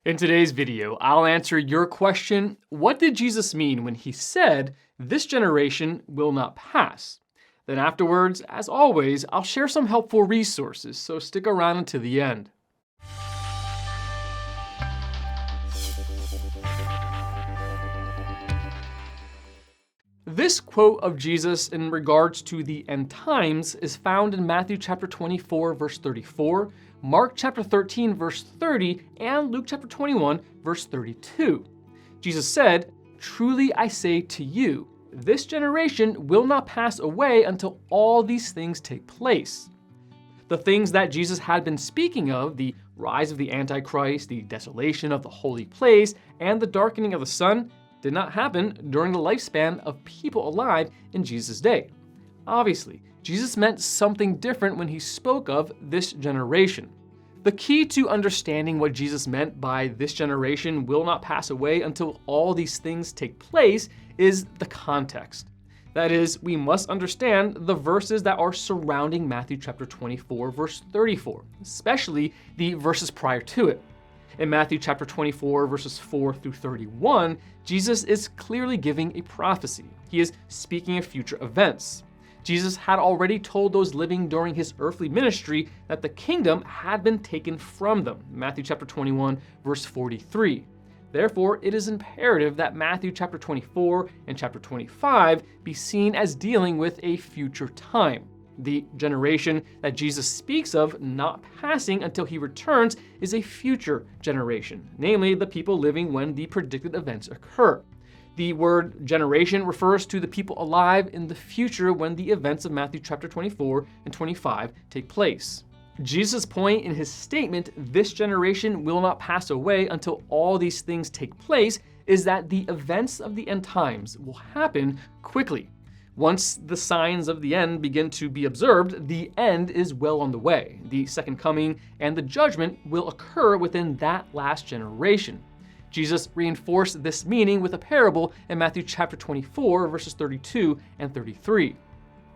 In today's video, I'll answer your question, what did Jesus mean when he said, "This generation will not pass"? Then afterwards, as always, I'll share some helpful resources, so stick around until the end. This quote of Jesus in regards to the end times is found in Matthew chapter 24, verse 34, Mark chapter 13, verse 30, and Luke chapter 21, verse 32. Jesus said, "Truly I say to you, this generation will not pass away until all these things take place." The things that Jesus had been speaking of, the rise of the Antichrist, the desolation of the holy place, and the darkening of the sun, did not happen during the lifespan of people alive in Jesus' day. Obviously, Jesus meant something different when he spoke of this generation. The key to understanding what Jesus meant by "this generation will not pass away until all these things take place" is the context. That is, we must understand the verses that are surrounding Matthew chapter 24, verse 34, especially the verses prior to it. In Matthew chapter 24, verses 4 through 31, Jesus is clearly giving a prophecy. He is speaking of future events. Jesus had already told those living during his earthly ministry that the kingdom had been taken from them. Matthew chapter 21, verse 43. Therefore, it is imperative that Matthew chapter 24 and chapter 25 be seen as dealing with a future time. The generation that Jesus speaks of not passing until he returns is a future generation, namely the people living when the predicted events occur. The word generation refers to the people alive in the future when the events of Matthew chapter 24 and 25 take place. Jesus' point in his statement, "This generation will not pass away until all these things take place," is that the events of the end times will happen quickly. Once the signs of the end begin to be observed, the end is well on the way. The second coming and the judgment will occur within that last generation. Jesus reinforced this meaning with a parable in Matthew chapter 24, verses 32 and 33.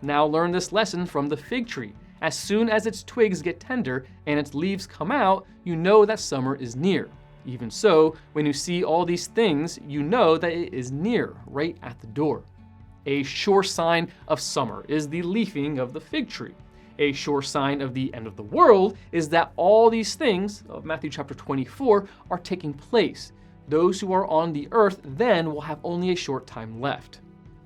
Now learn this lesson from the fig tree. As soon as its twigs get tender and its leaves come out, you know that summer is near. Even so, when you see all these things, you know that it is near, right at the door. A sure sign of summer is the leafing of the fig tree. A sure sign of the end of the world is that all these things of Matthew chapter 24 are taking place. Those who are on the earth then will have only a short time left.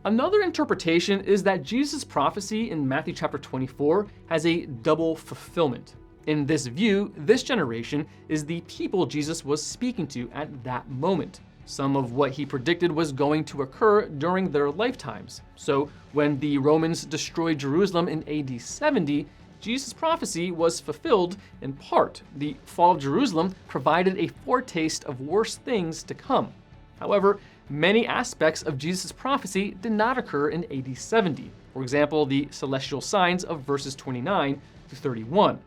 Another interpretation is that Jesus' prophecy in Matthew chapter 24 has a double fulfillment. In this view, this generation is the people Jesus was speaking to at that moment. Some of what he predicted was going to occur during their lifetimes. So when the Romans destroyed Jerusalem in AD 70, Jesus' prophecy was fulfilled in part. The fall of Jerusalem provided a foretaste of worse things to come. However, many aspects of Jesus' prophecy did not occur in AD 70. For example, the celestial signs of verses 29 to 31.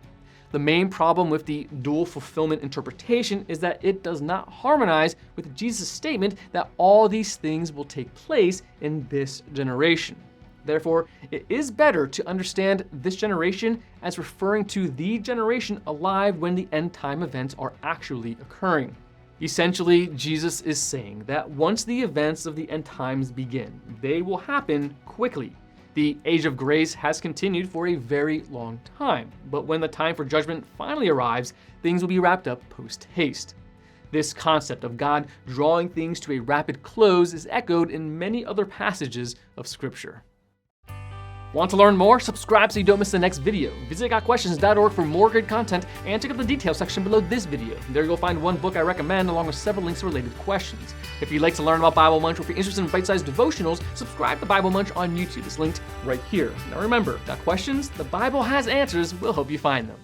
The main problem with the dual fulfillment interpretation is that it does not harmonize with Jesus' statement that all these things will take place in this generation. Therefore, it is better to understand this generation as referring to the generation alive when the end time events are actually occurring. Essentially, Jesus is saying that once the events of the end times begin, they will happen quickly. The age of grace has continued for a very long time, but when the time for judgment finally arrives, things will be wrapped up post-haste. This concept of God drawing things to a rapid close is echoed in many other passages of Scripture. Want to learn more? Subscribe so you don't miss the next video. Visit gotquestions.org for more good content and check out the details section below this video. There you'll find one book I recommend along with several links to related questions. If you'd like to learn about Bible Munch or if you're interested in bite-sized devotionals, subscribe to Bible Munch on YouTube. It's linked right here. Now remember, got questions? The Bible has answers. We'll help you find them.